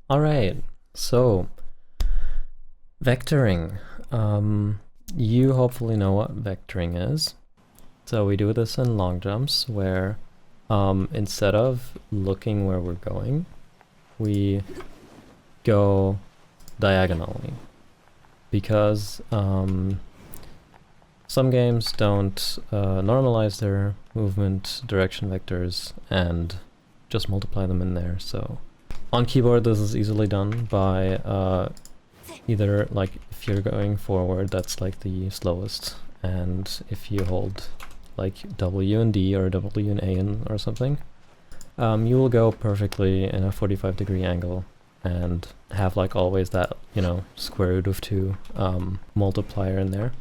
Alright, so vectoring. You hopefully know what vectoring is. So we do this in long jumps where instead of looking where we're going, we go diagonally. Because some games don't normalize their movement direction vectors and just multiply them in there. So on keyboard this is easily done by either like if you're going forward, that's like the slowest, and if you hold like W and D or W and A or something, you will go perfectly in a 45-degree angle and have like always that, you know, square root of 2 multiplier in there.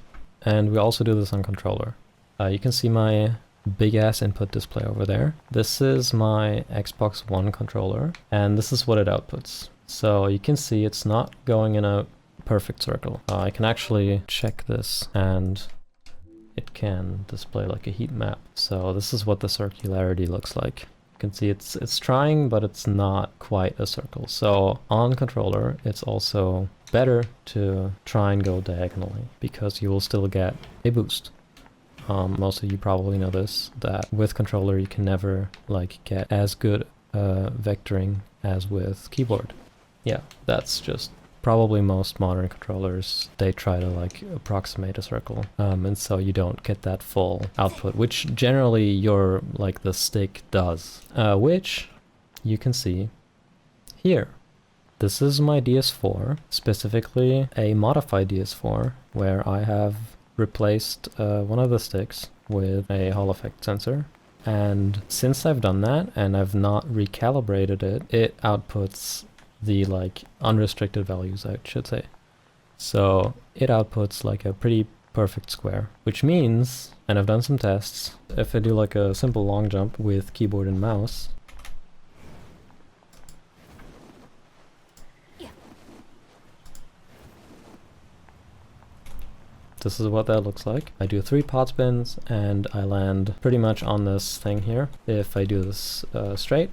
And we also do this on controller. You can see my big ass input display over there. This is my Xbox One controller, and this is what it outputs. So you can see it's not going in a perfect circle. I can actually check this and it can display like a heat map. So this is what the circularity looks like. You can see it's trying, but it's not quite a circle. So on controller, it's also better to try and go diagonally because you will still get a boost. Most of you probably know this, that with controller you can never like get as good vectoring as with keyboard. Yeah, that's just probably most modern controllers, they try to like approximate a circle, and so you don't get that full output, which generally your like the stick does, which you can see here. This is my DS4, specifically a modified DS4, where I have replaced one of the sticks with a Hall effect sensor. And since I've done that and I've not recalibrated it, it outputs the like unrestricted values, I should say. So it outputs like a pretty perfect square, which means, and I've done some tests, if I do like a simple long jump with keyboard and mouse, this is what that looks like. I do 3 pot spins and I land pretty much on this thing here. If I do this straight,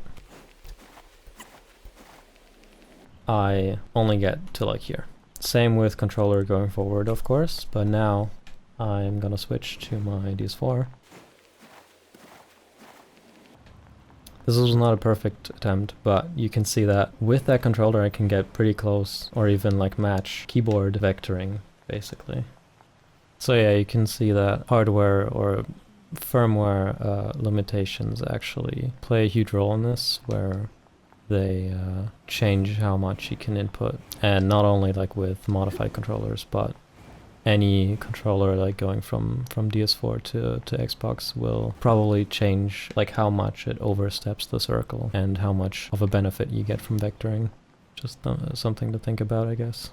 I only get to like here. Same with controller going forward, of course, but now I'm gonna switch to my DS4. This was not a perfect attempt, but you can see that with that controller I can get pretty close or even like match keyboard vectoring, basically. So yeah, you can see that hardware or firmware limitations actually play a huge role in this, where they change how much you can input. And not only like with modified controllers, but any controller like going from DS4 to Xbox will probably change like how much it oversteps the circle and how much of a benefit you get from vectoring. Just something to think about, I guess.